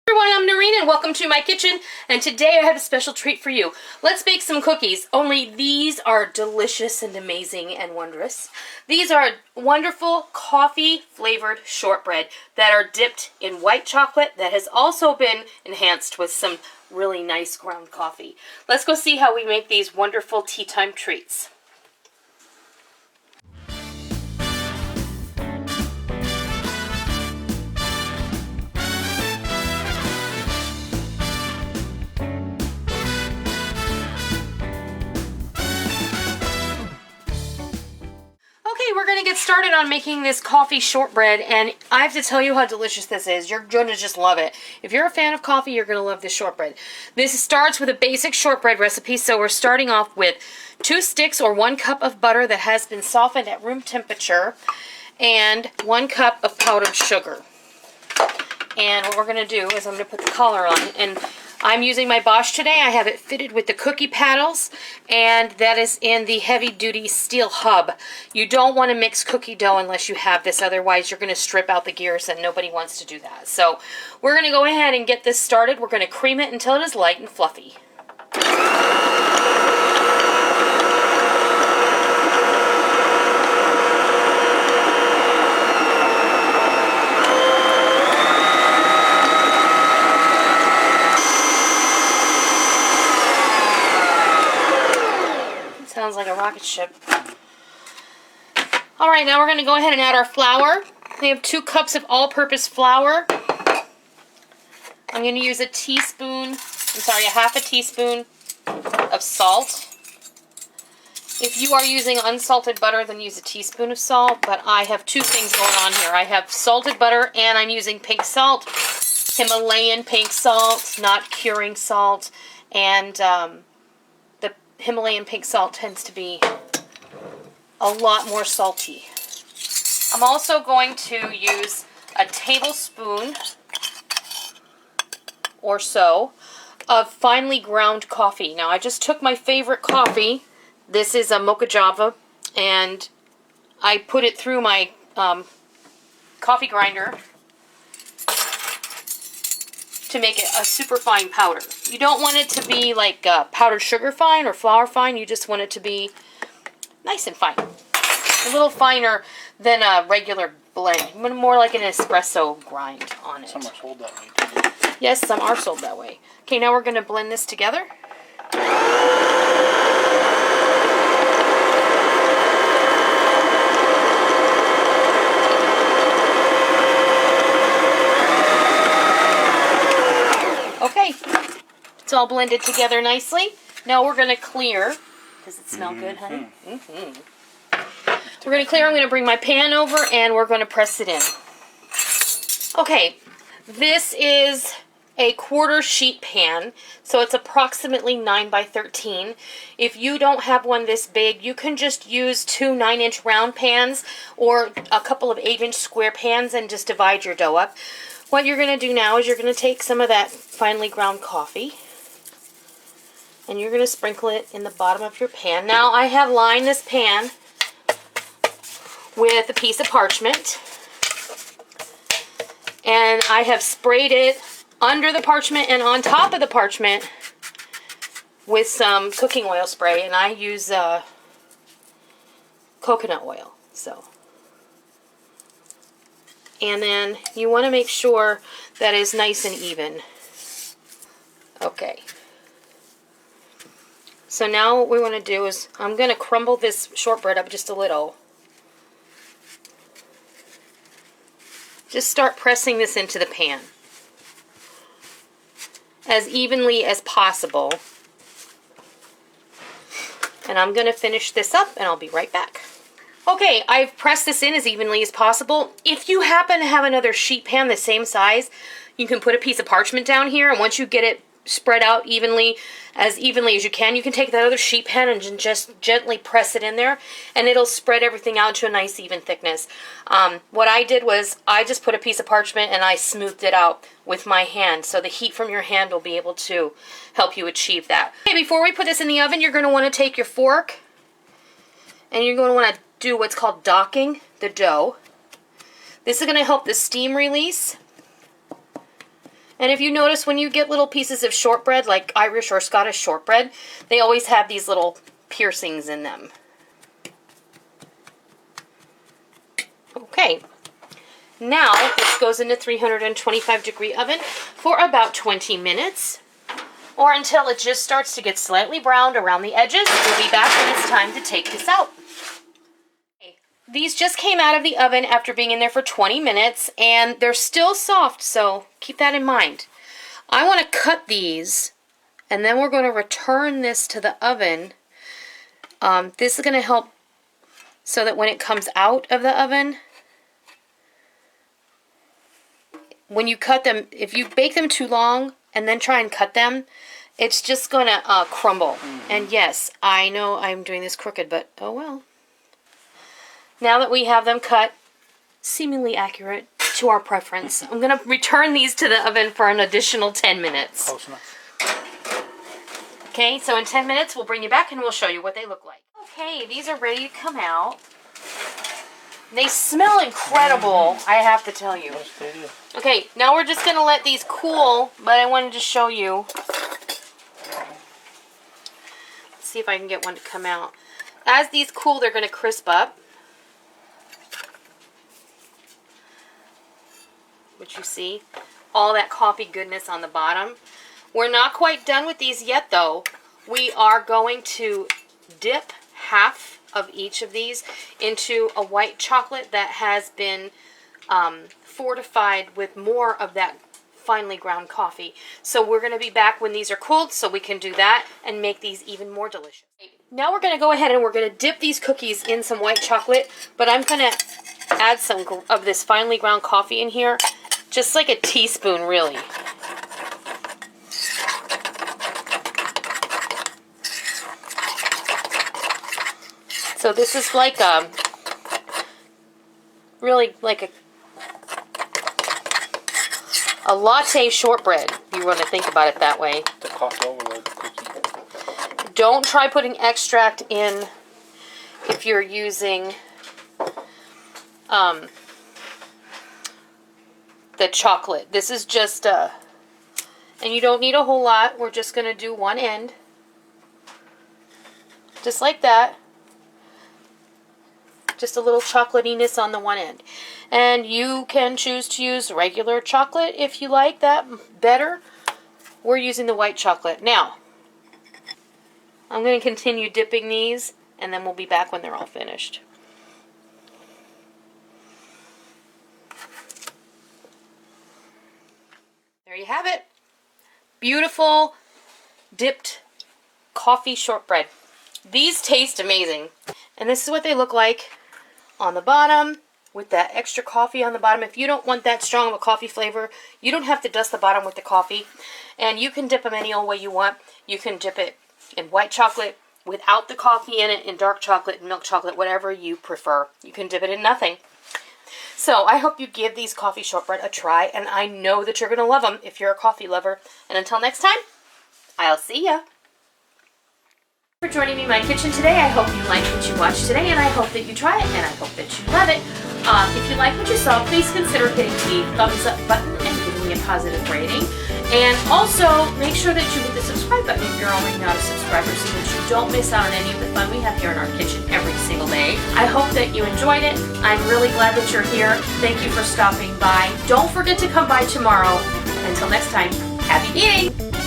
Everyone, I'm Noreen and welcome to my kitchen, and today I have a special treat for you. Let's bake some cookies, only these are delicious and amazing and wondrous. These are wonderful coffee flavored shortbread that are dipped in white chocolate that has also been enhanced with some really nice ground coffee. Let's go see how we make these wonderful tea time treats. Okay, we're going to get started on making this coffee shortbread, and I have to tell you how delicious this is. You're going to just love it. If you're a fan of coffee, you're going to love this shortbread. This starts with a basic shortbread recipe, so we're starting off with 2 sticks or 1 cup of butter that has been softened at room temperature, and 1 cup of powdered sugar. And what we're going to do is I'm going to put the collar on, and I'm using my Bosch today. I have it fitted with the cookie paddles, and that is in the heavy-duty steel hub. You don't want to mix cookie dough unless you have this, otherwise you're going to strip out the gears, and nobody wants to do that. So we're going to go ahead and get this started. We're going to cream it until it is light and fluffy. Sounds like a rocket ship. Alright, now we're going to go ahead and add our flour. We have 2 cups of all-purpose flour. I'm going to use a half a teaspoon of salt. If you are using unsalted butter, then use a teaspoon of salt, but I have 2 things going on here. I have salted butter, and I'm using pink salt, Himalayan pink salt, not curing salt, and Himalayan pink salt tends to be a lot more salty. I'm also going to use a tablespoon or so of finely ground coffee. Now I just took my favorite coffee. This is a Mocha Java, and I put it through my coffee grinder to make it a super fine powder. You don't want it to be like powdered sugar fine or flour fine. You just want it to be nice and fine. A little finer than a regular blend. More like an espresso grind on it. Some are sold that way too. Yes, some are sold that way. Okay, now we're going to blend this together. Okay, it's all blended together nicely. Now we're going to clear. Does it smell good, honey? We're going to clear. I'm going to bring my pan over and we're going to press it in. Okay, this is a 1/4 sheet pan, so it's approximately 9 by 13. If you don't have one this big, you can just use 2 9-inch round pans or a couple of 8-inch square pans and just divide your dough up. What you're going to do now is you're going to take some of that finely ground coffee and you're going to sprinkle it in the bottom of your pan. Now I have lined this pan with a piece of parchment, and I have sprayed it under the parchment and on top of the parchment with some cooking oil spray, and I use coconut oil. And then you want to make sure that it's nice and even. Okay. So now what we want to do is I'm going to crumble this shortbread up just a little. Just start pressing this into the pan as evenly as possible. And I'm going to finish this up and I'll be right back. Okay, I've pressed this in as evenly as possible. If you happen to have another sheet pan the same size, you can put a piece of parchment down here, and once you get it spread out evenly as you can take that other sheet pan and just gently press it in there, and it'll spread everything out to a nice even thickness. What I did was I just put a piece of parchment and I smoothed it out with my hand, so the heat from your hand will be able to help you achieve that. Okay, before we put this in the oven, you're going to want to take your fork and you're going to want to do what's called docking the dough. This is going to help the steam release And if you notice, when you get little pieces of shortbread, like Irish or Scottish shortbread, they always have these little piercings in them. Okay, now this goes into 325-degree oven for about 20 minutes, or until it just starts to get slightly browned around the edges. We'll be back when it's time to take this out. Okay. These just came out of the oven after being in there for 20 minutes, and they're still soft, so keep that in mind. I want to cut these, and then we're going to return this to the oven. This is going to help so that when it comes out of the oven, when you cut them, if you bake them too long and then try and cut them, it's just going to crumble. And yes, I know I'm doing this crooked, but oh well. Now that we have them cut, seemingly accurate to our preference, I'm going to return these to the oven for an additional 10 minutes. Close enough. Okay, so in 10 minutes we'll bring you back and we'll show you what they look like. Okay, these are ready to come out. They smell incredible, I have to tell you. Yes, they do. Okay, now we're just going to let these cool, but I wanted to show you. Let's see if I can get one to come out. As these cool, they're going to crisp up. Which you see, all that coffee goodness on the bottom. We're not quite done with these yet, though. We are going to dip half of each of these into a white chocolate that has been fortified with more of that finely ground coffee. So we're going to be back when these are cooled so we can do that and make these even more delicious. Now we're going to go ahead and we're going to dip these cookies in some white chocolate, but I'm going to add some of this finely ground coffee in here, just like a teaspoon really. So this is like really like a latte shortbread, if you want to think about it that way. The coffee overload cookie. Don't try putting extract in if you're using the chocolate. This is just and you don't need a whole lot. We're just going to do one end. Just like that. Just a little chocolatiness on the one end. And you can choose to use regular chocolate if you like that better. We're using the white chocolate. Now, I'm going to continue dipping these, and then we'll be back when they're all finished. There you have it. Beautiful dipped coffee shortbread. These taste amazing. And this is what they look like on the bottom with that extra coffee on the bottom. If you don't want that strong of a coffee flavor, you don't have to dust the bottom with the coffee. And you can dip them any old way you want. You can dip it in white chocolate without the coffee in it, in dark chocolate, milk chocolate, whatever you prefer. You can dip it in nothing. So I hope you give these coffee shortbread a try, and I know that you're going to love them if you're a coffee lover. And until next time, I'll see ya. For joining me in my kitchen today. I hope you liked what you watched today, and I hope that you try it, and I hope that you love it. If you like what you saw, please consider hitting the thumbs up button and giving me a positive rating. And also, make sure that you hit the subscribe button if you're already not a subscriber so that you don't miss out on any of the fun we have here in our kitchen every single day. I hope that you enjoyed it. I'm really glad that you're here. Thank you for stopping by. Don't forget to come by tomorrow. Until next time, happy eating!